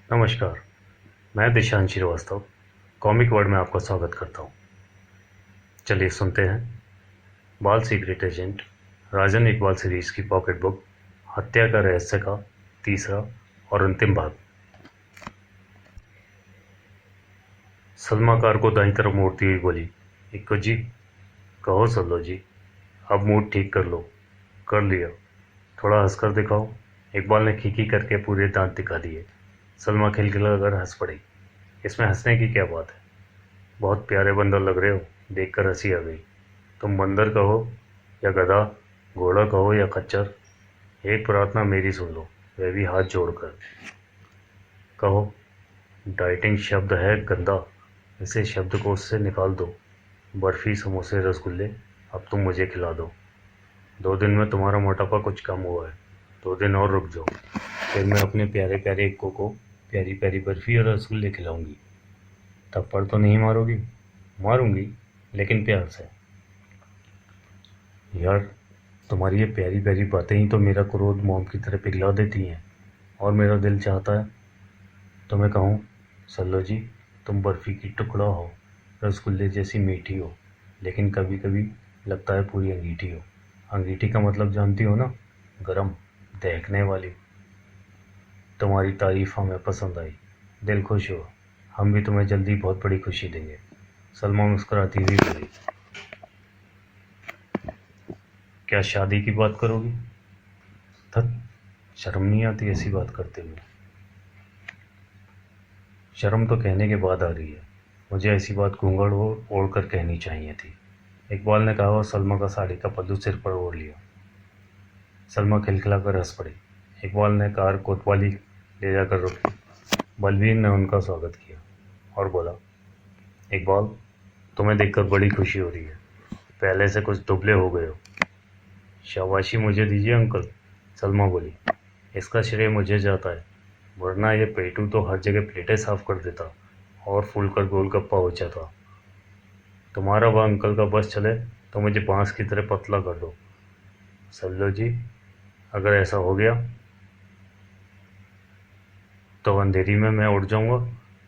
नमस्कार, मैं Dishant Srivastava comic world में आपका स्वागत करता हूँ। चलिए सुनते हैं बाल सीक्रेट एजेंट राजन इकबाल सीरीज की पॉकेट बुक हत्या का रहस्य का तीसरा और अंतिम भाग। सलमा कार को दाईं तरफ मोड़ती हुई बोली, इक्को जी, कहो सल्लो जी, अब मूड ठीक कर लो। कर लिया, थोड़ा हंसकर दिखाओ। इकबाल ने खीखी करके पूरे दांत दिखा दिए। सलमा खिलखिलाकर हंस पड़ी। इसमें हंसने की क्या बात है? बहुत प्यारे बंदर लग रहे हो। देखकर हंसी आ गई। तुम बंदर कहो या गधा, घोड़ा कहो या खच्चर, एक प्रार्थना मेरी सुन लो, वह भी हाथ जोड़कर। कहो। डाइटिंग शब्द है गंदा, इसे शब्दकोश से निकाल दो। बर्फी, समोसे, रसगुल्ले अब तुम मुझे खिला दो। 2 दिन में तुम्हारा मोटापा कुछ कम हुआ है। 2 दिन और रुक जाओ, फिर मैं अपने प्यारे प्यारे इक्को को प्यारी प्यारी बर्फी और रसगुल्ले खिलाऊंगी। थप्पड़ तो नहीं मारोगी? मारूंगी, लेकिन प्यार से। यार, तुम्हारी ये प्यारी प्यारी बातें ही तो मेरा क्रोध मोम की तरह पिघला देती हैं। और मेरा दिल चाहता है तो मैं कहूँ, सल्लो जी, तुम बर्फी की टुकड़ा हो, रसगुल्ले जैसी मीठी हो, लेकिन कभी कभी लगता है पूरी अंगीठी हो। अंगीठी का मतलब जानती हो ना? गरम, दहकने वाली। तुम्हारी तारीफ हमें पसंद आई, दिल खुश हुआ। हम भी तुम्हें जल्दी बहुत बड़ी खुशी देंगे। सलमा मुस्कुराती हुई बोली, क्या शादी की बात करोगी? धत, शर्म नहीं आती ऐसी बात करते हुए? शर्म तो कहने के बाद आ रही है। मुझे ऐसी बात घूंघट ओढ़ कर कहनी चाहिए थी। इकबाल ने कहा और सलमा का साड़ी का पल्लू सिर पर ओढ़ लिया। सलमा खिलखिलाकर हंस पड़ी। इकबाल ने कार कोतवाली ले जाकर रोकी। बलवीर ने उनका स्वागत किया और बोला, इकबाल, तुम्हें देखकर बड़ी खुशी हो रही है। पहले से कुछ दुबले हो गए हो। शाबाशी मुझे दीजिए अंकल, सलमा बोली। इसका श्रेय मुझे जाता है, वरना ये पेटू तो हर जगह प्लेटें साफ कर देता और फूलकर गोलगप्पा हो जाता। तुम्हारा वह अंकल का बस चले तो मुझे बांस की तरह पतला कर दो। सल्लो जी, अगर ऐसा हो गया तो अंधेरी में मैं उड़ जाऊंगा,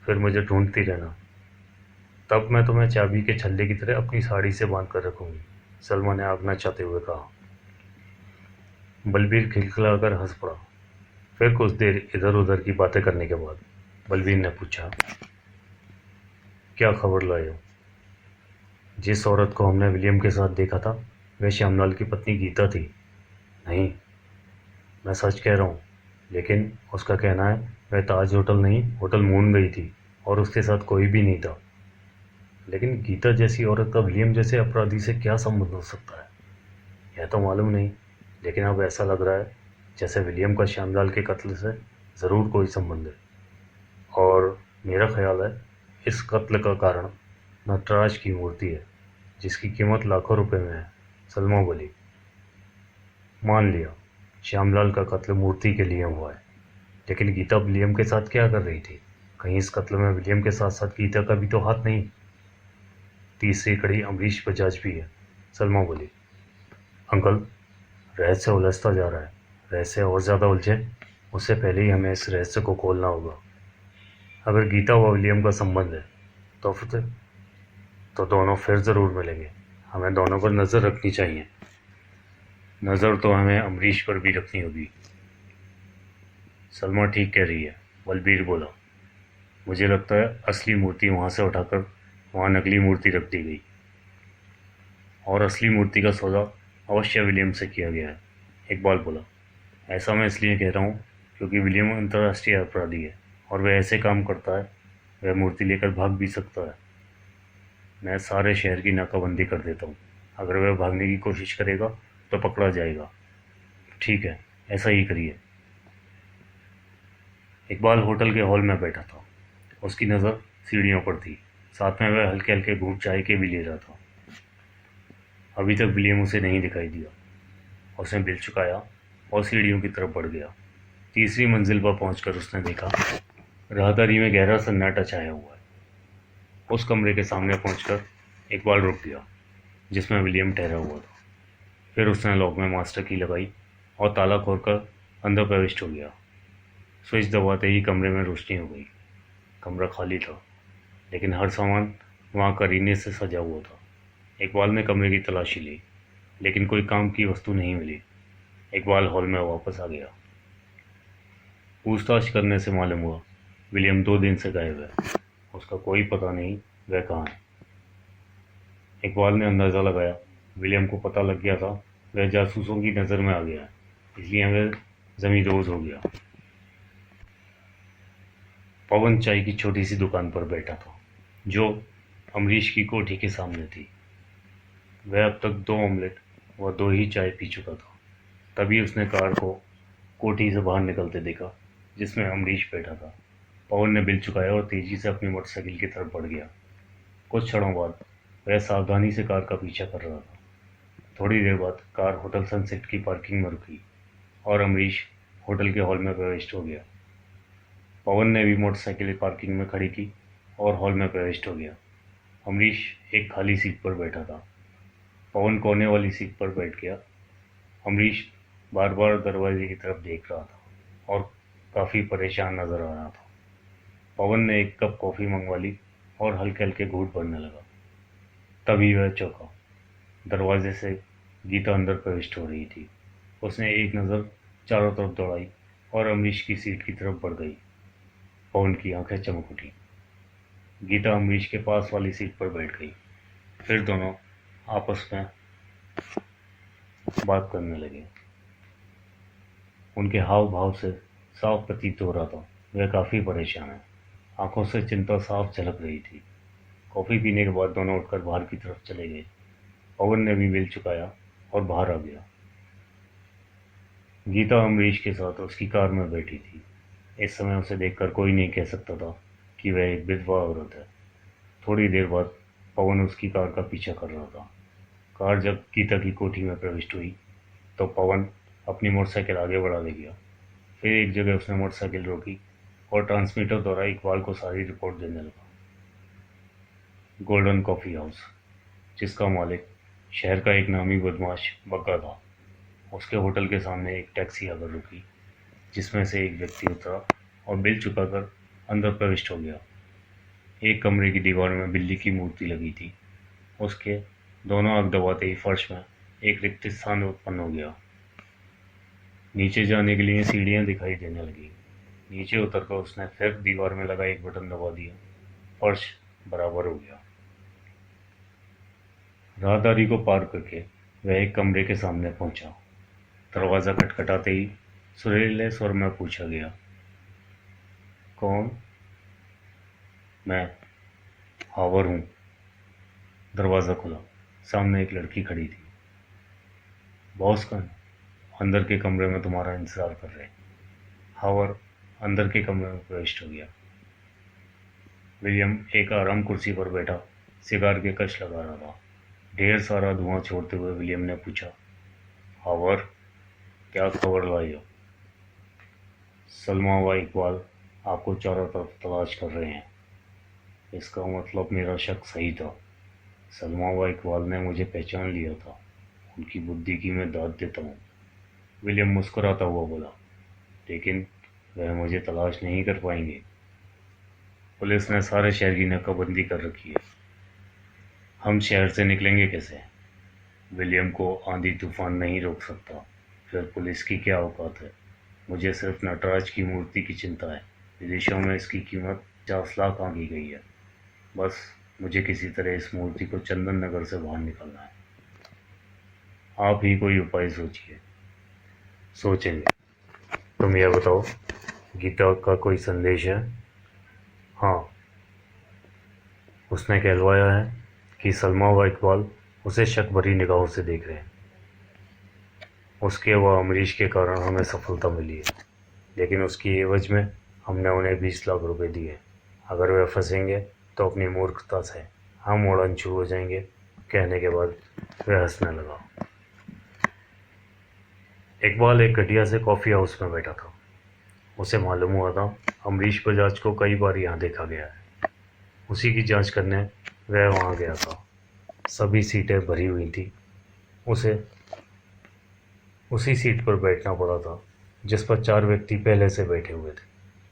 फिर मुझे ढूंढती रहना। तब मैं तुम्हें चाबी के छल्ले की तरह अपनी साड़ी से बांध कर रखूंगी, सलमा ने आगना चाहते हुए कहा। बलबीर खिलखिलाकर हंस पड़ा। फिर कुछ देर इधर उधर की बातें करने के बाद बलबीर ने पूछा, क्या खबर लाए हो? जिस औरत को हमने विलियम के साथ देखा था वह श्यामलाल की पत्नी गीता थी। नहीं, मैं सच कह रहा हूँ, लेकिन उसका कहना है वह ताज होटल नहीं, होटल मून गई थी और उसके साथ कोई भी नहीं था। लेकिन गीता जैसी औरत का विलियम जैसे अपराधी से क्या संबंध हो सकता है, यह तो मालूम नहीं। लेकिन अब ऐसा लग रहा है जैसे विलियम का श्यामलाल के कत्ल से ज़रूर कोई संबंध है। और मेरा ख्याल है इस कत्ल का कारण नटराज की मूर्ति है, जिसकी कीमत लाखों रुपए में है, सलमा बोली। मान लिया, श्यामलाल का कत्ल मूर्ति के लिए हुआ है, लेकिन गीता विलियम के साथ क्या कर रही थी? कहीं इस कत्ल में विलियम के साथ साथ गीता का भी तो हाथ नहीं? तीसरी कड़ी अमरीश बजाज भी है, सलमा बोली। अंकल, रहस्य उलझता जा रहा है। रहस्य और ज़्यादा उलझे उससे पहले ही हमें इस रहस्य को खोलना होगा। अगर गीता व विलियम का संबंध है तो फिर तो दोनों फिर ज़रूर मिलेंगे। हमें दोनों पर नज़र रखनी चाहिए। नज़र तो हमें अमरीश पर भी रखनी होगी। सलमा ठीक कह रही है, बलबीर बोला। मुझे लगता है असली मूर्ति वहाँ से उठाकर वहाँ नकली मूर्ति रख दी गई, और असली मूर्ति का सौदा अवश्य विलियम से किया गया है, इकबाल बोला। ऐसा मैं इसलिए कह रहा हूँ क्योंकि विलियम अंतर्राष्ट्रीय अपराधी है और वह ऐसे काम करता है, वह मूर्ति लेकर भाग भी सकता है। मैं सारे शहर की नाकाबंदी कर देता हूँ। अगर वह भागने की कोशिश करेगा तो पकड़ा जाएगा। ठीक है, ऐसा ही करिए। इकबाल होटल के हॉल में बैठा था। उसकी नज़र सीढ़ियों पर थी। साथ में वह हल्के हल्के घूंट चाय के भी ले रहा था। अभी तक विलियम उसे नहीं दिखाई दिया। उसने बिल चुकाया और सीढ़ियों की तरफ बढ़ गया। तीसरी मंजिल पर पहुंचकर उसने देखा राहदारी में गहरा सन्नाटा छाया हुआ है। उस कमरे के सामने पहुंचकर इकबाल रुक गया जिसमें विलियम ठहरा हुआ था। फिर उसने लॉक में मास्टर की लगाई और ताला खोलकर अंदर प्रविष्ट हो गया। स्विच दबाते ही कमरे में रोशनी हो गई। कमरा खाली था, लेकिन हर सामान वहाँ करीने से सजा हुआ था। इकबाल ने कमरे की तलाशी ली, लेकिन कोई काम की वस्तु नहीं मिली। इकबाल हॉल में वापस आ गया। पूछताछ करने से मालूम हुआ विलियम 2 दिन से गायब है। उसका कोई पता नहीं वह कहाँ है। इकबाल ने अंदाज़ा लगाया विलियम को पता लग गया था वह जासूसों की नज़र में आ गया है, इसलिए वह ज़मींदोज़ हो गया। पवन चाय की छोटी सी दुकान पर बैठा था, जो अमरीश की कोठी के सामने थी। वह अब तक 2 ऑमलेट व 2 ही चाय पी चुका था। तभी उसने कार को कोठी से बाहर निकलते देखा, जिसमें अमरीश बैठा था। पवन ने बिल चुकाया और तेजी से अपनी मोटरसाइकिल की तरफ बढ़ गया। कुछ क्षणों बाद वह सावधानी से कार का पीछा कर रहा था। थोड़ी देर बाद कार होटल सनसेट की पार्किंग में रुकी और अमरीश होटल के हॉल में प्रविष्ट हो गया। पवन ने भी मोटरसाइकिल पार्किंग में खड़ी की और हॉल में प्रविष्ट हो गया। अमरीश एक खाली सीट पर बैठा था। पवन कोने वाली सीट पर बैठ गया। अमरीश बार बार दरवाजे की तरफ देख रहा था और काफ़ी परेशान नजर आ रहा था। पवन ने एक कप कॉफ़ी मंगवा ली और हल्के हल्के घूंट भरने लगा। तभी वह चौंका। दरवाजे से गीता अंदर प्रविष्ट हो रही थी। उसने एक नज़र चारों तरफ दौड़ाई और अमरीश की सीट की तरफ बढ़ गई। पवन की आंखें चमक उठी। गीता अमरीश के पास वाली सीट पर बैठ गई। फिर दोनों आपस में बात करने लगे। उनके हाव भाव से साफ प्रतीत हो रहा था वह काफ़ी परेशान है। आंखों से चिंता साफ झलक रही थी। कॉफ़ी पीने के बाद दोनों उठकर बाहर की तरफ चले गए। पवन ने भी बिल चुकाया और बाहर आ गया। गीता अमरीश के साथ उसकी कार में बैठी थी। इस समय उसे देखकर कोई नहीं कह सकता था कि वह एक विधवा औरत है। थोड़ी देर बाद पवन उसकी कार का पीछा कर रहा था। कार जब गीता की कोठी में प्रविष्ट हुई तो पवन अपनी मोटरसाइकिल आगे बढ़ाने गया। फिर एक जगह उसने मोटरसाइकिल रोकी और ट्रांसमीटर द्वारा इकबाल को सारी रिपोर्ट देने लगा। गोल्डन कॉफ़ी हाउस, जिसका मालिक शहर का एक नामी बदमाश बग्गा था, उसके होटल के सामने एक टैक्सी आकर रुकी, जिसमें से एक व्यक्ति उतरा और बिल चुकाकर अंदर प्रविष्ट हो गया। एक कमरे की दीवार में बिल्ली की मूर्ति लगी थी। उसके दोनों आंख दबाते ही फर्श में एक रिक्त स्थान उत्पन्न हो गया। नीचे जाने के लिए सीढ़ियां दिखाई देने लगी। नीचे उतरकर उसने फिर दीवार में लगा एक बटन दबा दिया। फर्श बराबर हो गया। राहदारी को पार करके वह एक कमरे के सामने पहुंचा। दरवाज़ा खटखटाते ही सुरीले स्वर में पूछा गया, कौन? मैं हावर हूँ। दरवाज़ा खुला। सामने एक लड़की खड़ी थी। बॉस कौन? अंदर के कमरे में तुम्हारा इंतजार कर रहे हैं। हावर अंदर के कमरे में प्रविष्ट हो गया। विलियम एक आराम कुर्सी पर बैठा सिगार के कश लगा रहा था। ढेर सारा धुआं छोड़ते हुए विलियम ने पूछा, हावर, क्या खबर लाई हो? सलमा व इकबाल आपको चारों तरफ तलाश कर रहे हैं। इसका मतलब मेरा शक सही था। सलमा व इकबाल ने मुझे पहचान लिया था। उनकी बुद्धि की मैं दाद देता हूँ। विलियम मुस्कुराता हुआ बोला, लेकिन वह मुझे तलाश नहीं कर पाएंगे। पुलिस ने सारे शहर की नाकाबंदी कर रखी है। हम शहर से निकलेंगे कैसे? विलियम को आंधी तूफान नहीं रोक सकता, फिर पुलिस की क्या औकात है? मुझे सिर्फ नटराज की मूर्ति की चिंता है। विदेशों में इसकी कीमत 50 लाख आंकी गई है। बस मुझे किसी तरह इस मूर्ति को चंदन नगर से बाहर निकालना है। आप ही कोई उपाय सोचिए। सोचेंगे। तुम यह बताओ, गीता का कोई संदेश है? हाँ, उसने कहलवाया है कि सलमा व इकबाल उसे शक भरी निगाहों से देख रहे हैं। उसके व अमरीश के कारण हमें सफलता मिली है, लेकिन उसकी एवज में हमने उन्हें 20 लाख रुपए दिए। अगर वे फंसेंगे तो अपनी मूर्खता से हम उड़न छू हो जाएंगे। कहने के बाद वह हंसने लगा। इकबाल एक घटिया से कॉफ़ी हाउस में बैठा था। उसे मालूम हुआ था अमरीश बजाज को कई बार यहाँ देखा गया है। उसी की जांच करने वह वहाँ गया था। सभी सीटें भरी हुई थी। उसे उसी सीट पर बैठना पड़ा था जिस पर 4 व्यक्ति पहले से बैठे हुए थे।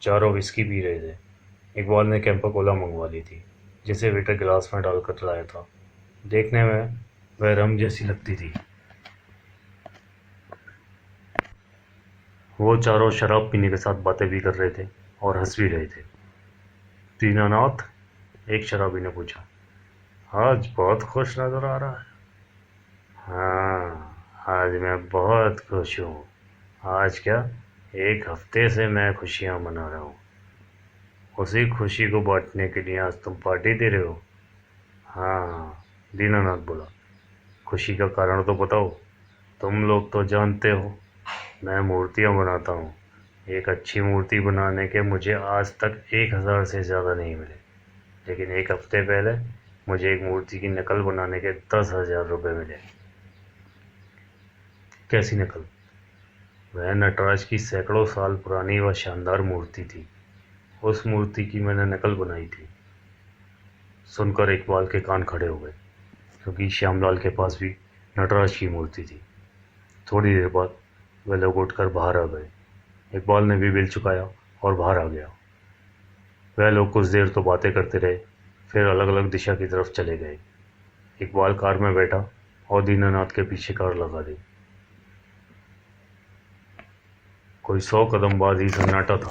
चारों विस्की पी रहे थे। इकबाल ने कैंपा कोला मंगवा ली थी, जिसे वेटर गिलास में डालकर लाया था। देखने में वह रम जैसी लगती थी। वो चारों शराब पीने के साथ बातें भी कर रहे थे और हंस भी रहे थे। दीनानाथ, एक शराबी ने पूछा, आज बहुत खुश नजर आ रहा है। हाँ, आज मैं बहुत खुश हूँ। आज क्या, एक हफ्ते से मैं खुशियाँ मना रहा हूँ। उसी खुशी को बांटने के लिए आज तुम पार्टी दे रहे हो। हाँ, दीनानाथ बोला, खुशी का कारण तो बताओ। तुम लोग तो जानते हो मैं मूर्तियाँ बनाता हूँ। एक अच्छी मूर्ति बनाने के मुझे आज तक 1,000 से ज़्यादा नहीं मिले, लेकिन एक हफ्ते पहले मुझे एक मूर्ति की नकल बनाने के 10,000 रुपये मिले। कैसी नकल? वह नटराज की सैकड़ों साल पुरानी व शानदार मूर्ति थी। उस मूर्ति की मैंने नकल बनाई थी। सुनकर इकबाल के कान खड़े हो गए, क्योंकि श्यामलाल के पास भी नटराज की मूर्ति थी। थोड़ी देर बाद वे लोग उठकर बाहर आ गए। इकबाल ने भी बिल चुकाया और बाहर आ गया। वह लोग कुछ देर तो बातें करते रहे, फिर अलग अलग दिशा की तरफ चले गए। इकबाल कार में बैठा और दीनानाथ के पीछे कार लगा दी। कोई 100 कदम बाद ही सन्नाटा था।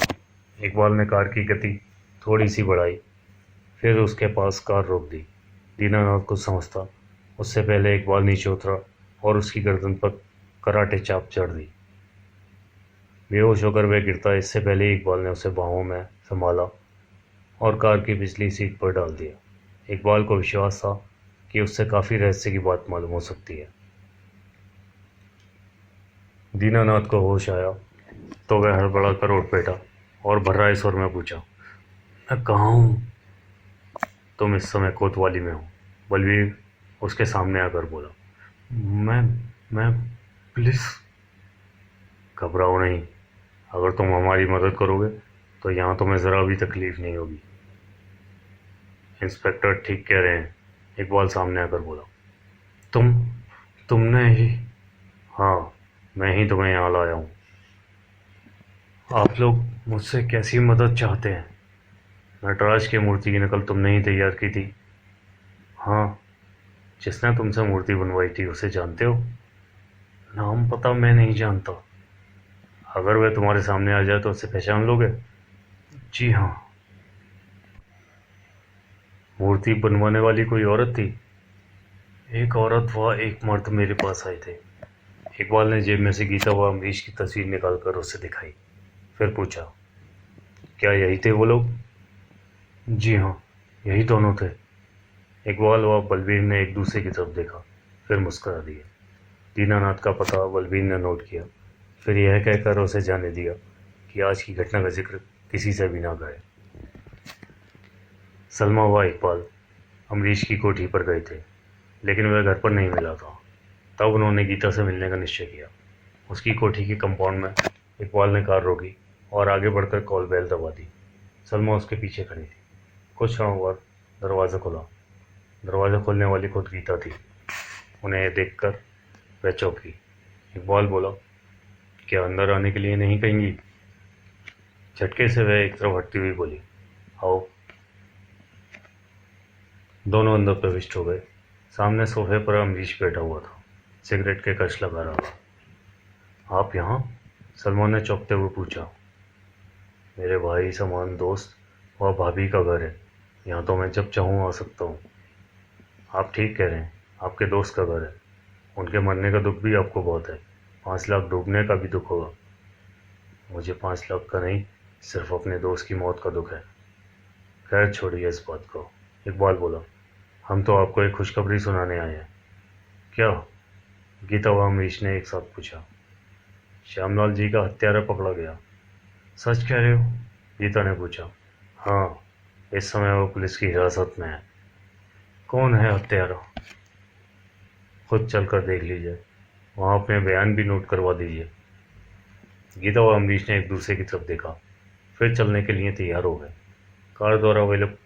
इकबाल ने कार की गति थोड़ी सी बढ़ाई, फिर उसके पास कार रोक दी। दीनानाथ कुछ समझता उससे पहले इकबाल नीचे उतरा और उसकी गर्दन पर कराटे चाप चढ़ दी। बेहोश होकर वह गिरता इससे पहले ही इकबाल ने उसे बाहों में संभाला और कार की पिछली सीट पर डाल दिया। इकबाल को विश्वास था कि उससे काफ़ी रहस्य की बात मालूम हो सकती है। दीनानाथ को होश आया तो वह हड़बड़ा कर उठ बैठा और भर्राए स्वर में पूछा, मैं कहाँ हूँ? तुम इस समय कोतवाली में हो। बलवीर उसके सामने आकर बोला, मैं पुलिस। घबराओ नहीं, अगर तुम हमारी मदद करोगे तो यहाँ तुम्हें ज़रा भी तकलीफ नहीं होगी। इंस्पेक्टर ठीक कह रहे हैं, इकबाल सामने आकर बोला। तुमने ही? हाँ, मैं ही तुम्हें यहाँ लाया हूँ। आप लोग मुझसे कैसी मदद चाहते हैं? नटराज की मूर्ति की नकल तुमने ही तैयार की थी। हाँ, जिसने तुमसे मूर्ति बनवाई थी उसे जानते हो? नाम पता मैं नहीं जानता। अगर वह तुम्हारे सामने आ जाए तो उसे पहचान लोगे? जी हाँ। मूर्ति बनवाने वाली कोई औरत थी? एक औरत व एक मर्द मेरे पास आए थे। इकबाल ने जेब में से गीता व अमरीश की तस्वीर निकालकर उसे दिखाई, फिर पूछा, क्या यही थे वो लोग? जी हाँ, यही दोनों थे। इकबाल व बलबीर ने एक दूसरे की तरफ देखा, फिर मुस्कुरा दिए। दीनानाथ का पता बलबीर ने नोट किया, फिर यह कहकर उसे जाने दिया कि आज की घटना का जिक्र किसी से भी ना करे। सलमा व इकबाल अमरीश की कोठी पर गए थे, लेकिन वह घर पर नहीं मिला था। तब उन्होंने गीता से मिलने का निश्चय किया। उसकी कोठी के कंपाउंड में इकबाल ने कार रोकी और आगे बढ़कर कॉल बेल दबा दी। सलमा उसके पीछे खड़ी थी। कुछ क्षणों बाद दरवाज़ा खुला। दरवाज़ा खोलने वाली खुद गीता थी। उन्हें देखकर वह चौंकी। इकबाल बोला, क्या अंदर आने के लिए नहीं कहेंगी? झटके से वह एक तरफ हटती हुई बोली, आओ। दोनों अंदर प्रविष्ट हो गए। सामने सोफे पर अमरीश बैठा हुआ था, सिगरेट के कश लगा रहा था। आप यहाँ? सलमान ने चौंकते हुए पूछा। मेरे भाई समान दोस्त व भाभी का घर है, यहाँ तो मैं जब चाहूँ आ सकता हूँ। आप ठीक कह रहे हैं, आपके दोस्त का घर है। उनके मरने का दुख भी आपको बहुत है, 5 लाख डूबने का भी दुख होगा। मुझे 5 लाख का नहीं, सिर्फ अपने दोस्त की मौत का दुख है। खैर छोड़िए इस बात को। इकबाल बोला, हम तो आपको एक खुशखबरी सुनाने आए हैं। क्या? गीता व अमरीश ने एक साथ पूछा। श्यामलाल जी का हत्यारा पकड़ा गया। सच कह रहे हो? गीता ने पूछा। हाँ, इस समय वो पुलिस की हिरासत में है। कौन है हत्यारा? खुद चलकर देख लीजिए, वहाँ अपने बयान भी नोट करवा दीजिए। गीता और अमरीश ने एक दूसरे की तरफ देखा, फिर चलने के लिए तैयार हो गए। कार द्वारा वे लोग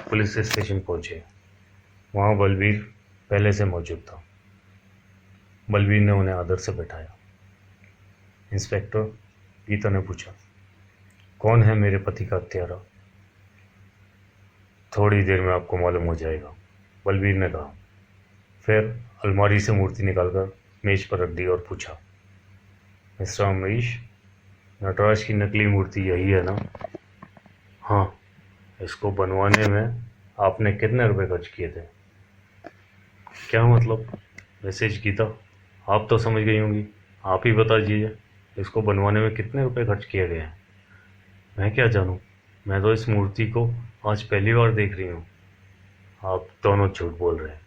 पुलिस स्टेशन पहुंचे। वहाँ बलबीर पहले से मौजूद था। बलबीर ने उन्हें आदर से बैठाया। इंस्पेक्टर, गीता ने पूछा, कौन है मेरे पति का हत्यारा? थोड़ी देर में आपको मालूम हो जाएगा, बलवीर ने कहा। फिर अलमारी से मूर्ति निकालकर मेज पर रख दी और पूछा, मिस्टर अमरीश, नटराज की नकली मूर्ति यही है ना? हाँ। इसको बनवाने में आपने कितने रुपए खर्च किए थे? क्या मतलब? मैसेज गीता, आप तो समझ गई होंगी, आप ही बता दीजिए, इसको बनवाने में कितने रुपए खर्च किए गए हैं? मैं क्या जानूं, मैं तो इस मूर्ति को आज पहली बार देख रही हूँ। आप दोनों झूठ बोल रहे हैं।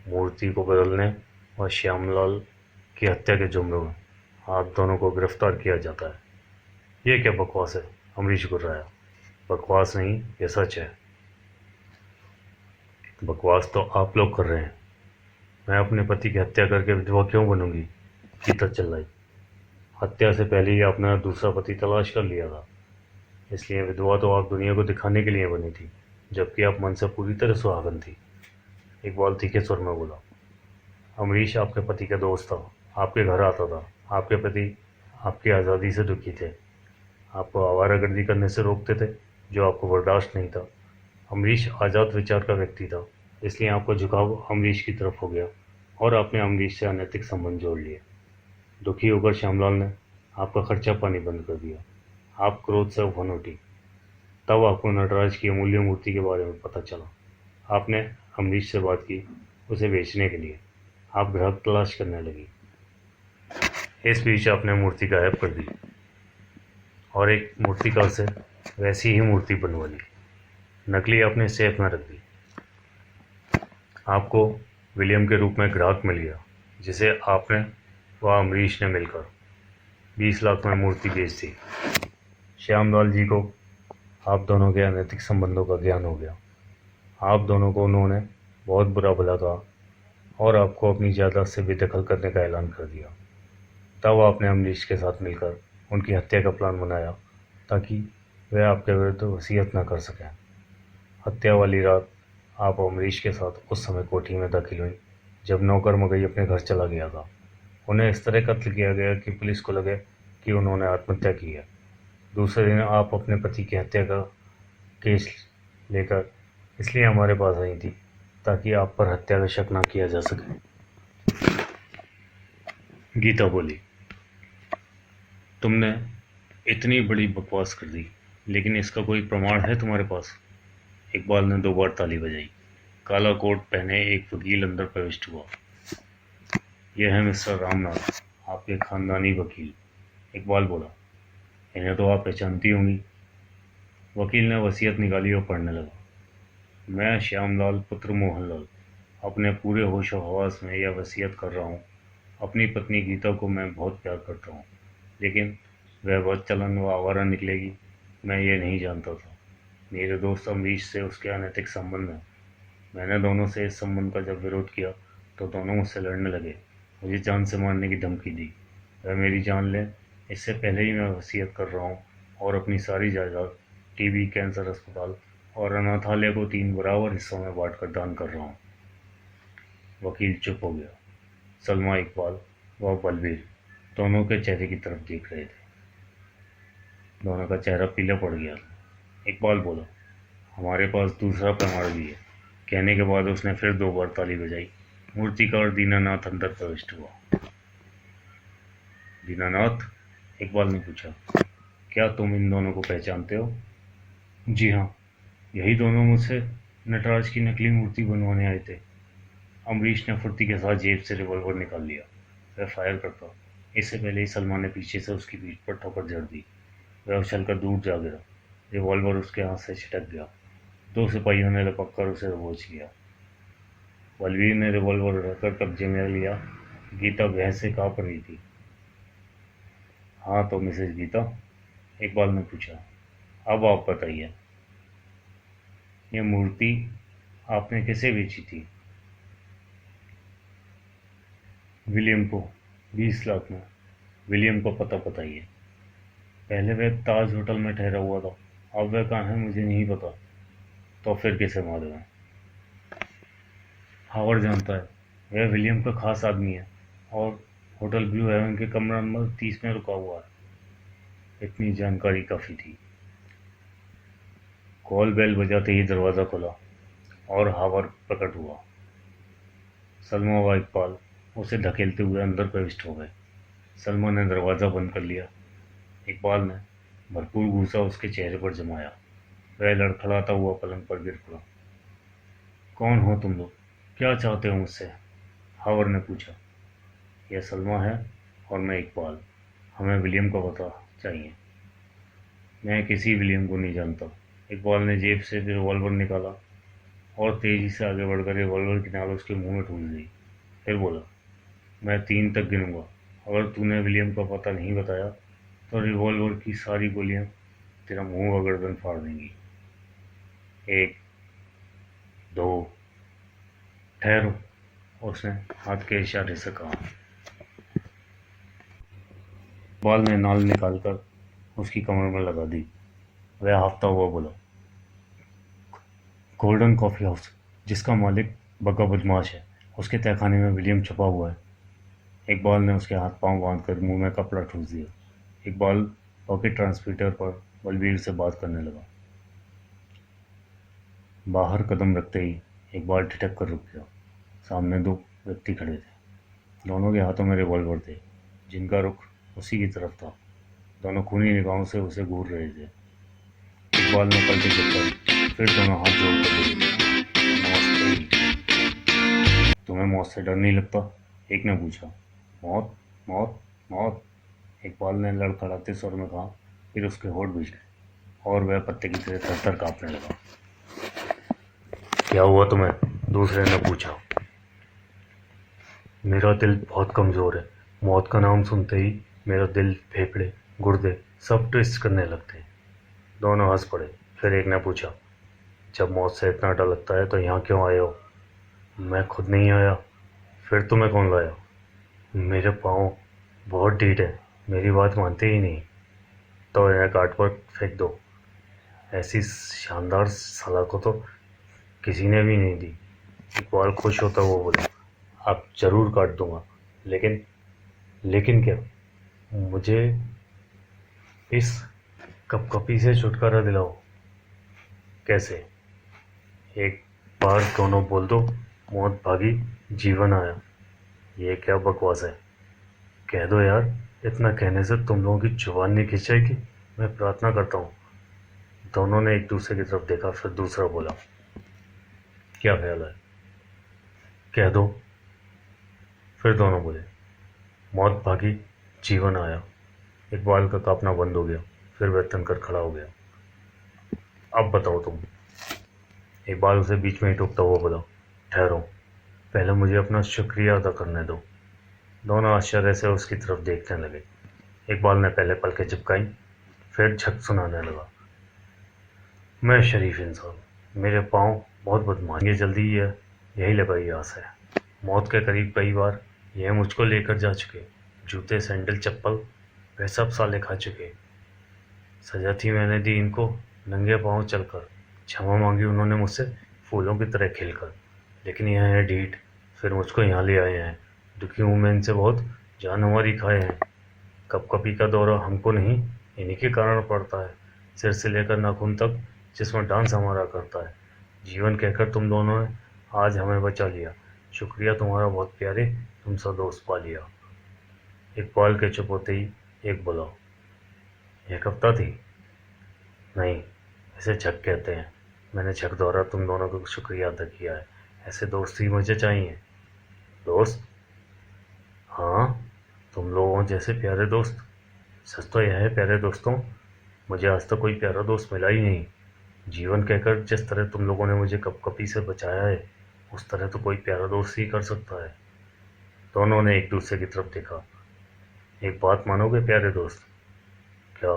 मूर्ति को बदलने और श्यामलाल की हत्या के जुर्म में आप दोनों को गिरफ्तार किया जाता है। ये क्या बकवास है? अमरीश गुर्राया। बकवास नहीं, ये सच है। बकवास तो आप लोग कर रहे हैं। मैं अपने पति की हत्या करके विधवा क्यों बनूंगी? गीता चिल्लाई। हत्या से पहले ही आपने दूसरा पति तलाश कर लिया था, इसलिए विधवा तो आप दुनिया को दिखाने के लिए बनी थी, जबकि आप मन से पूरी तरह सुहागन थी। इकबाल तीखे स्वर में बोला। अमरीश आपके पति का दोस्त था, आपके घर आता था। आपके पति आपकी आज़ादी से दुखी थे, आपको आवारागर्दी करने से रोकते थे, जो आपको बर्दाश्त नहीं था। अमरीश आज़ाद विचार का व्यक्ति था, इसलिए आपका झुकाव अमरीश की तरफ हो गया और आपने अमरीश से अनैतिक संबंध जोड़ लिए। दुखी होकर श्यामलाल ने आपका खर्चा पानी बंद कर दिया। आप क्रोध से उफन उठी। तब आपको नटराज की अमूल्य मूर्ति के बारे में पता चला। आपने अमरीश से बात की उसे बेचने के लिए। आप ग्राहक तलाश करने लगी। इस बीच आपने मूर्ति गायब कर दी और एक मूर्तिकार से वैसी ही मूर्ति बनवा ली। नकली आपने सेफ में रख दी। आपको विलियम के रूप में ग्राहक मिल गया, जिसे आपने व अमरीश ने मिलकर 20 लाख में मूर्ति बेच दी। श्यामलाल जी को आप दोनों के अनैतिक संबंधों का ज्ञान हो गया। आप दोनों को उन्होंने बहुत बुरा भला कहा और आपको अपनी जायदाद से बेदखल करने का ऐलान कर दिया। तब आपने अमरीश के साथ मिलकर उनकी हत्या का प्लान बनाया ताकि वे आपके विरुद्ध वसीयत न कर सकें। हत्या वाली रात आप अमरीश के साथ उस समय कोठी में दाखिल हुई जब नौकर मगई अपने घर चला गया था। उन्हें इस तरह कत्ल किया गया कि पुलिस को लगे कि उन्होंने आत्महत्या की है। दूसरे दिन आप अपने पति की हत्या का केस लेकर इसलिए हमारे पास आई थी ताकि आप पर हत्या का शक न किया जा सके। गीता बोली, तुमने इतनी बड़ी बकवास कर दी, लेकिन इसका कोई प्रमाण है तुम्हारे पास? इकबाल ने 2 बार ताली बजाई। काला कोट पहने एक वकील अंदर प्रविष्ट हुआ। यह है मिस्टर रामनाथ, आपके खानदानी वकील। इकबाल बोला, इन्हें तो आप पहचानती होंगी। वकील ने वसीयत निकाली और पढ़ने लगा। मैं श्यामलाल पुत्र मोहनलाल अपने पूरे होशो हवास में यह वसीयत कर रहा हूँ। अपनी पत्नी गीता को मैं बहुत प्यार करता हूँ, लेकिन वह बदचलन व आवारा निकलेगी, मैं ये नहीं जानता था। मेरे दोस्त अमरीश से उसके अनैतिक संबंध हैं। मैंने दोनों से इस संबंध का जब विरोध किया तो दोनों मुझसे लड़ने लगे, मुझे जान से मारने की धमकी दी। वह मेरी जान लें इससे पहले ही मैं वसीयत कर रहा हूँ और अपनी सारी जायदाद टीबी, कैंसर अस्पताल और अनाथालय को 3 बराबर हिस्सों में बांट कर दान कर रहा हूँ। वकील चुप हो गया। सलमा, इकबाल व बलबीर दोनों के चेहरे की तरफ देख रहे थे। दोनों का चेहरा पीला पड़ गया। इकबाल बोला, हमारे पास दूसरा प्रमाण भी है। कहने के बाद उसने फिर 2 बार ताली बजाई। मूर्तिकार दीनानाथ अंदर प्रविष्ट हुआ। दीनानाथ, इकबाल ने पूछा, क्या तुम इन दोनों को पहचानते हो? जी हाँ, यही दोनों मुझसे नटराज की नकली मूर्ति बनवाने आए थे। अमरीश ने फुर्ती के साथ जेब से रिवॉल्वर निकाल लिया। वह फायर करता, इससे पहले ही सलमान ने पीछे से उसकी पीठ पर ठोकर जड़ दी। वह उछलकर दूर जा गिरा। रिवॉल्वर उसके हाथ से छिटक गया। 2 सिपाहियों ने लपक कर उसे दबोच लिया। बलवीर ने रिवॉल्वर रखकर कब्जे में लिया। गीता भय से काँप रही थी। हाँ तो मिसेज गीता, इकबाल ने पूछा, अब आप बताइए, यह मूर्ति आपने कैसे बेची थी? विलियम को 20 लाख में। विलियम को पता बताइए। पहले वह ताज होटल में ठहरा हुआ था, अब वह कहाँ है मुझे नहीं पता। तो फिर कैसे मालूम है? हावर्ड जानता है, वह विलियम का खास आदमी है और होटल ब्लू हेवन के कमरा नंबर 30 में रुका हुआ है। इतनी जानकारी काफ़ी थी। कॉल बेल बजाते ही दरवाज़ा खुला और हावर प्रकट हुआ। सलमा व इकबाल उसे धकेलते हुए अंदर प्रविष्ट हो गए। सलमा ने दरवाज़ा बंद कर लिया। इकबाल ने भरपूर गुस्सा उसके चेहरे पर जमाया। वह लड़खड़ाता हुआ पलंग पर गिर पड़ा। कौन हो तुम लोग? क्या चाहते हो मुझसे? हावर ने पूछा। यह सलमा है और मैं इकबाल। हमें विलियम का पता चाहिए। मैं किसी विलियम को नहीं जानता। इकबाल ने जेब से रिवॉल्वर निकाला और तेजी से आगे बढ़कर रिवॉल्वर की नाल उसके मुंह में ठूस दी। फिर बोला, मैं 3 तक गिनूंगा। अगर तूने विलियम का पता नहीं बताया तो रिवॉल्वर की सारी गोलियां तेरा मुंह व गर्दन फाड़ देंगी। 1, 2, ठहरो, उसने हाथ के इशारे से कहा। इकबाल ने नाल निकालकर उसकी कमर में लगा दी। वह हाफता हुआ बोला, गोल्डन कॉफ़ी हाउस, जिसका मालिक बग्गा बदमाश है, उसके तहखाने में विलियम छुपा हुआ है। इकबाल ने उसके हाथ पांव बांधकर मुंह में कपड़ा ठूस दिया। इकबाल पॉकेट ट्रांसमीटर पर बलबीर से बात करने लगा। बाहर कदम रखते ही इकबाल ठिठक कर रुक गया। सामने 2 व्यक्ति खड़े थे। दोनों के हाथों में रिवॉल्वर थे, जिनका रुख उसी की तरफ था। दोनों खूनी निगाहों से उसे घूर रहे थे। इकबाल ने पलटे झपकर फिर दोनों हाथ जोड़कर बोले, नमस्ते। तुम्हें मौत से डर नहीं लगता? एक ने पूछा। मौत, मौत, मौत, इकबाल ने लड़खड़ाते स्वर में कहा। फिर उसके होठ भीग गए और वह पत्ते की तरह थरथर कांपने लगा। क्या हुआ तुम्हें? दूसरे ने पूछा। मेरा दिल बहुत कमज़ोर है। मौत का नाम सुनते ही मेरा दिल, फेफड़े, गुर्दे सब ट्विस्ट करने लगते हैं। दोनों हंस पड़े। फिर एक ने पूछा, जब मौत से इतना डर लगता है तो यहाँ क्यों आए हो? मैं खुद नहीं आया। फिर तुम्हें कौन लाया? मेरे पाँव बहुत ढीठ है, मेरी बात मानते ही नहीं। तो इन्हें काट पर फेंक दो। ऐसी शानदार सलाखों तो किसी ने भी नहीं दी। इकबाल खुश होता हुआ बोला, अब जरूर काट दूंगा, लेकिन लेकिन क्या? मुझे इस कपकपी से छुटकारा दिलाओ। कैसे? एक बार दोनों बोल दो, मौत भागी, जीवन आया। ये क्या बकवास है? कह दो यार, इतना कहने से तुम लोगों की जुबान नहीं खिंचेगी। मैं प्रार्थना करता हूँ। दोनों ने एक दूसरे की तरफ देखा। फिर दूसरा बोला, क्या ख्याल है? कह दो। फिर दोनों बोले, मौत भागी, जीवन आया। इकबाल का कांपना बंद हो गया। फिर वह तनकर खड़ा हो गया। अब बताओ तुम। इकबाल उसे बीच में ही टोकता हुआ बोला, ठहरो, पहले मुझे अपना शुक्रिया अदा करने दो। दोनों आश्चर्य से उसकी तरफ देखने लगे। इकबाल ने पहले पलकें झपकाई, फिर झक सुनाने लगा, मैं शरीफ इंसान, मेरे पाँव बहुत बदमाश, ये जल्दी ही है, यही लगाई आस है। मौत के करीब कई बार यह मुझको लेकर जा चुके। जूते, सैंडल, चप्पल, वह सब साले खा चुके। सजा थी मैंने दी इनको, नंगे पाँव चलकर। क्षमा मांगी उन्होंने मुझसे, फूलों की तरह खिलकर। लेकिन यह है ढीठ, फिर मुझको यहाँ ले आए हैं। दुखी हूँ मैं इनसे बहुत, जानवर ही खाए हैं। कपकपी का दौरा हमको नहीं, इन्हीं के कारण पड़ता है। सिर से लेकर नाखून तक जिसमें डांस हमारा करता है। जीवन कहकर तुम दोनों ने आज हमें बचा लिया। शुक्रिया तुम्हारा बहुत प्यारे, तुम सा दोस्त पा लिया। इकबाल के चुप होते ही एक बोला, यह कविता थी? नहीं, इसे झक कहते हैं। मैंने झक द्वारा तुम दोनों का शुक्रिया अदा किया है। ऐसे दोस्त ही मुझे चाहिए। दोस्त? हाँ, तुम लोगों जैसे प्यारे दोस्त। सच तो यह है प्यारे दोस्तों, मुझे आज तक कोई प्यारा दोस्त मिला ही नहीं। जीवन कहकर जिस तरह तुम लोगों ने मुझे कपकपी से बचाया है, उस तरह तो कोई प्यारा दोस्त ही कर सकता है। दोनों ने एक दूसरे की तरफ देखा। एक बात मानोगे प्यारे दोस्त? क्या?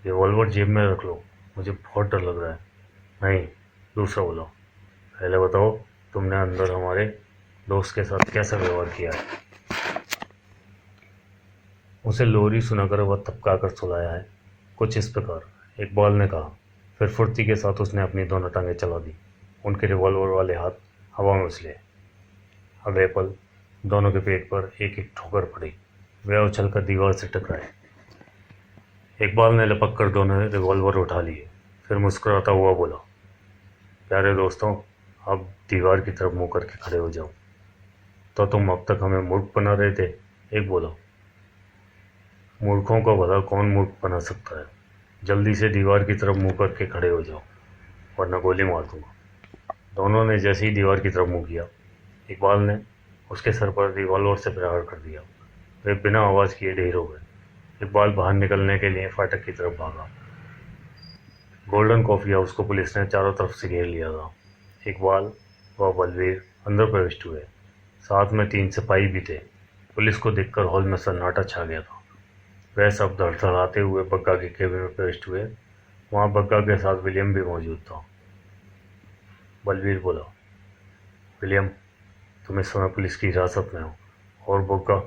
रिवॉल्वर जेब में रख लो, मुझे बहुत डर लग रहा है। नहीं, दूसरा बोला, पहले बताओ तुमने अंदर हमारे दोस्त के साथ कैसा व्यवहार किया है? उसे लोरी सुनाकर वह थपका कर सुलाया है, कुछ इस प्रकार, इकबाल ने कहा। फिर फुर्ती के साथ उसने अपनी दोनों टांगें चला दी। उनके रिवॉल्वर वाले हाथ हवा में उछले। अगले पल दोनों के पेट पर एक एक ठोकर पड़ी। वे उछलकर दीवार से टकराए। इकबाल ने लपक कर दोनों रिवॉल्वर उठा लिए। फिर मुस्कुराता हुआ बोला, प्यारे दोस्तों, अब दीवार की तरफ मुंह करके खड़े हो जाओ। तो तुम अब तक हमें मूर्ख बना रहे थे, एक बोला। मूर्खों को भला कौन मूर्ख बना सकता है? जल्दी से दीवार की तरफ मुंह करके खड़े हो जाओ, वरना गोली मार दूंगा। दोनों ने जैसे ही दीवार की तरफ मुंह किया, इकबाल ने उसके सर पर रिवॉल्वर से प्रहार कर दिया। वे बिना आवाज किए ढेर हो गए। इकबाल बाहर निकलने के लिए फाटक की तरफ भागा। गोल्डन कॉफी हाउस को पुलिस ने चारों तरफ से घेर लिया था। इकबाल व बलवीर अंदर प्रविष्ट हुए। साथ में 3 सिपाही भी थे। पुलिस को देखकर हॉल में सन्नाटा छा गया था। वह सब धड़धड़ाते हुए बग्गा के केबिन में प्रविष्ट हुए। वहां बग्गा के साथ विलियम भी मौजूद था। बलवीर बोला, विलियम, तुम इस समय पुलिस की हिरासत में हो, और बग्गा,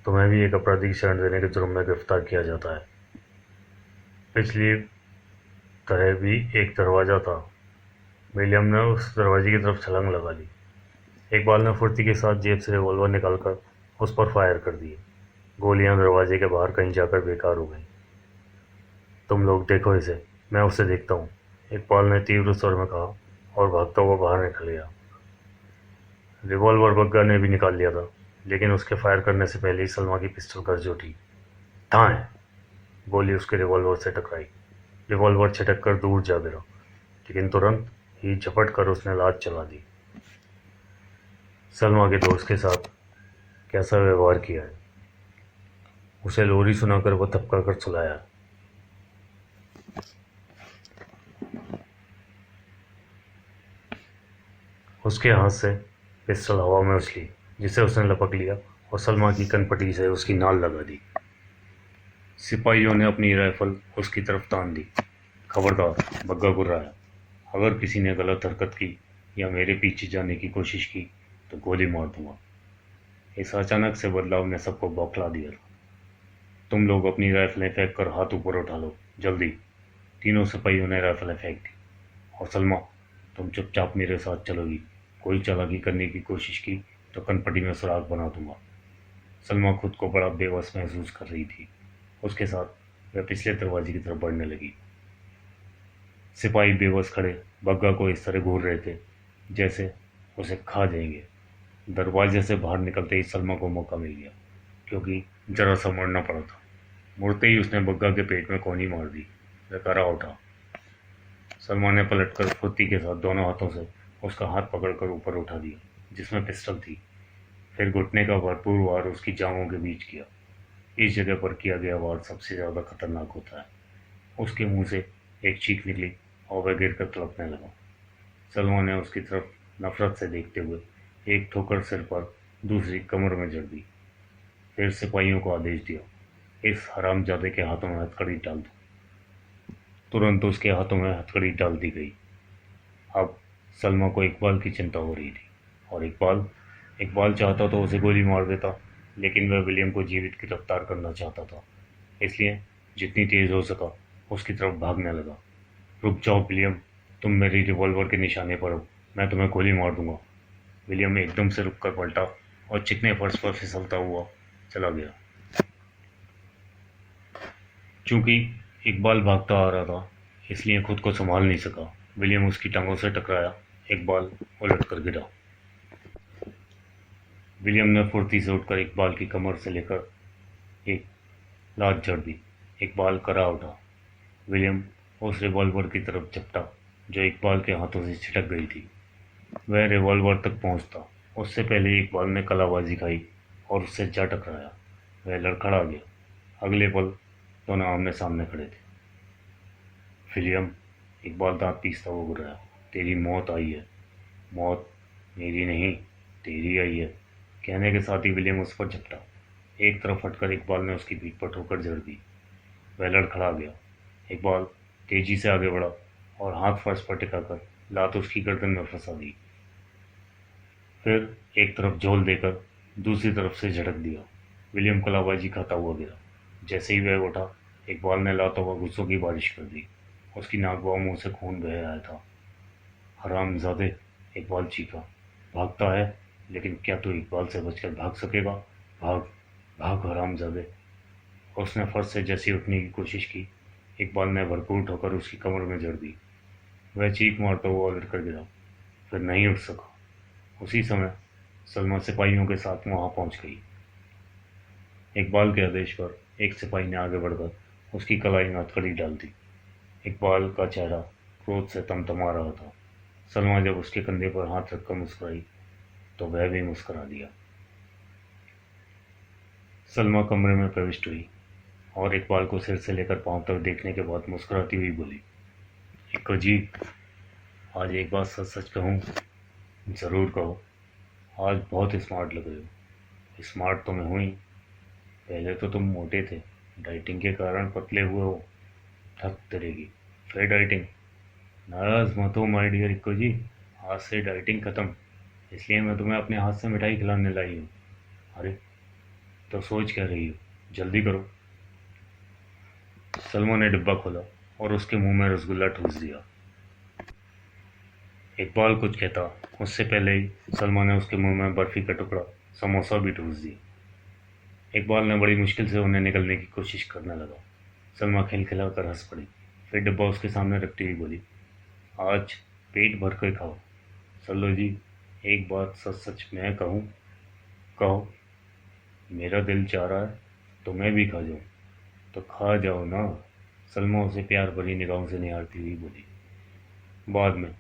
तुम्हें भी एक अपराधी की शरण देने के जुर्म में गिरफ्तार किया जाता है। पिछली तरह भी एक दरवाजा था। विलियम ने उस दरवाजे की तरफ छलांग लगा ली। इकबाल ने फुर्ती के साथ जेब से रिवॉल्वर निकालकर उस पर फायर कर दिए। गोलियां दरवाजे के बाहर कहीं जाकर बेकार हो गईं। तुम लोग देखो इसे, मैं उसे देखता हूँ, इकबाल ने तीव्र स्वर में कहा और भागता हुआ बाहर निकल गया। रिवॉल्वर बग्गा ने भी निकाल लिया था, लेकिन उसके फायर करने से पहले ही सलमा की पिस्टल गरज उठी। धाएं! गोली उसके रिवॉल्वर से टकराई। रिवॉल्वर छिटक कर दूर जा गिरा, लेकिन तुरंत ही झपट कर उसने लात चला दी। सलमा के दोस्त के साथ कैसा व्यवहार किया है, उसे लोरी सुनाकर वह थपका कर सुलाया। उसके हाथ से पिस्टल हवा में उछली, जिसे उसने लपक लिया और सलमा की कनपटी से उसकी नाल लगा दी। सिपाहियों ने अपनी राइफल उसकी तरफ तान दी। खबरदार, बग्गा गुर्राया, अगर किसी ने गलत हरकत की या मेरे पीछे जाने की कोशिश की तो गोली मार दूंगा। इस अचानक से बदलाव ने सबको बौखला दिया था। तुम लोग अपनी राइफलें फेंक कर हाथ ऊपर उठा लो, जल्दी। तीनों सिपाहियों ने राइफलें फेंक दी। और सलमा, तुम चुपचाप मेरे साथ चलोगी। कोई चालाकी करने की कोशिश की तो कनपटी में सुराग बना दूंगा। सलमा खुद को बड़ा बेबस महसूस कर रही थी। उसके साथ वह पिछले दरवाजे की तरफ बढ़ने लगी। सिपाही बेबस खड़े बग्गा को इस तरह घूर रहे थे जैसे उसे खा जाएंगे। दरवाजे से बाहर निकलते ही सलमा को मौका मिल गया, क्योंकि जरा सा मुड़ना पड़ा था। मुड़ते ही उसने बग्गा के पेट में कोनी मार दी। वह करा उठा। सलमा ने पलटकर फुर्ती के साथ दोनों हाथों से उसका हाथ पकड़कर ऊपर उठा दिया, जिसमें पिस्टल थी। फिर घुटने का भरपूर वार उसकी जांघों के बीच किया। इस जगह पर किया गया वार सबसे ज्यादा खतरनाक होता है। उसके मुंह से एक चीख निकली और वह गिर कर तड़पने लगा। सलमा ने उसकी तरफ नफरत से देखते हुए एक ठोकर सिर पर, दूसरी कमर में जड़ दी। फिर सिपाहियों को आदेश दिया, इस हरामजादे के हाथों में हथकड़ी डाल दो। तुरंत उसके हाथों में हथकड़ी डाल दी गई। अब सलमा को इकबाल की चिंता हो रही थी, और इकबाल इकबाल चाहता तो उसे गोली मार देता, लेकिन वह विलियम को जीवित गिरफ्तार करना चाहता था। इसलिए जितनी तेज हो सका उसकी तरफ भागने लगा। रुक जाओ विलियम, तुम मेरी रिवॉल्वर के निशाने पर हो, मैं तुम्हें गोली मार दूंगा। विलियम एकदम से रुककर पलटा और चिकने फर्श पर फिसलता हुआ चला गया। चूंकि इकबाल भागता आ रहा था, इसलिए खुद को संभाल नहीं सका। विलियम उसकी टांगों से टकराया। इकबाल उलट कर गिरा। विलियम ने फुर्ती से उठकर इकबाल की कमर से लेकर एक लात जड़ दी। इकबाल करा उठा। विलियम उस रिवॉल्वर की तरफ झपटा जो इकबाल के हाथों से छिटक गई थी। वह रिवॉल्वर तक पहुंचता उससे पहले इकबाल ने कलाबाजी खाई और उससे जा टकराया। वह लड़खड़ा गया। अगले पल दोनों आमने सामने खड़े थे। विलियम, इकबाल दांत पीसता हुआ गुर्राया, तेरी मौत आई है। मौत मेरी नहीं, तेरी आई है। कहने के साथ ही विलियम उस पर झपटा। एक तरफ हटकर इकबाल ने उसकी पीठ पर ठोकर जड़ दी। वह लड़खड़ा गया। इकबाल तेजी से आगे बढ़ा और हाथ फर्श पर टिकाकर लात उसकी गर्दन में फंसा दी। फिर एक तरफ झोल देकर दूसरी तरफ से झटक दिया। विलियम कलाबाजी खाता हुआ गिरा। जैसे ही वह उठा, इकबाल ने लातों व गुस्सों की बारिश कर दी। उसकी नाक व मुंह से खून बह रहा था। हरामजादे, इकबाल चीखा, भागता है, लेकिन क्या तू इकबाल से बचकर भाग सकेगा? भाग, भाग हरामजादे। उसने फर्श से जैसी उठने की कोशिश की, इकबाल ने भरपूर ठोकर उसकी कमर में जड़ दी। वह चीख मारता हुआ उलट कर गिरा, फिर नहीं उठ सका। उसी समय सलमा सिपाहियों के साथ वहां पहुंच गई। इकबाल के आदेश पर एक सिपाही ने आगे बढ़कर उसकी कलाई में हथकड़ी डाल दी। इकबाल का चेहरा क्रोध से तमतमा रहा था। सलमा जब उसके कंधे पर हाथ रखकर मुस्कुराई तो वह भी मुस्कुरा दिया। सलमा कमरे में प्रविष्ट हुई और इकबाल को सिर से लेकर पांव तक देखने के बाद मुस्कुराती हुई बोली, इक्को जी, आज एक बात सच सच कहूँ, ज़रूर कहो, आज बहुत स्मार्ट लग रहे हो। स्मार्ट तो मैं हुई, पहले तो तुम मोटे थे, डाइटिंग के कारण पतले हुए हो। थक तरेगी, फिर डाइटिंग। नाराज मत हो माय डियर इक्को जी, आज से डाइटिंग खत्म, इसलिए मैं तुम्हें अपने हाथ से मिठाई खिलाने लाई हूँ। अरे तो सोच क्या रही हो, जल्दी करो। सलमा ने डिब्बा खोला और उसके मुंह में रसगुल्ला ठूस दिया। इकबाल कुछ कहता उससे पहले ही सलमा ने उसके मुंह में बर्फी का टुकड़ा समोसा भी ठूस दिया। इकबाल ने बड़ी मुश्किल से उन्हें निकलने की कोशिश करने लगा। सलमा खिलखिलाकर हंस पड़ी, फिर डिब्बा उसके सामने रखती हुई बोली, आज पेट भर कर खाओ। सल्लो जी, एक बात सच सच मैं कहूँ, कहो। मेरा दिल चाह रहा है तो मैं भी खा जाऊँ। तो खा जाओ ना। सलमा उसे प्यार भरी निगाहों से निहारती हुई बोली, बाद में,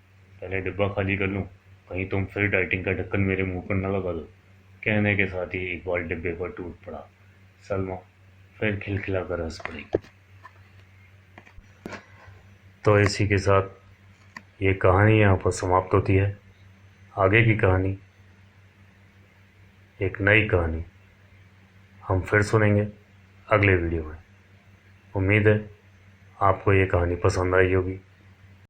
पहले डिब्बा खाली कर लूँ, कहीं तुम फिर डाइटिंग का ढक्कन मेरे मुंह पर न लगा दो। कहने के साथ ही इकबाल डिब्बे पर टूट पड़ा। सलमा फिर खिलखिलाकर हंस पड़ी। तो इसी के साथ ये कहानी यहाँ पर समाप्त होती है। आगे की कहानी, एक नई कहानी हम फिर सुनेंगे अगले वीडियो में। उम्मीद है आपको ये कहानी पसंद आई होगी।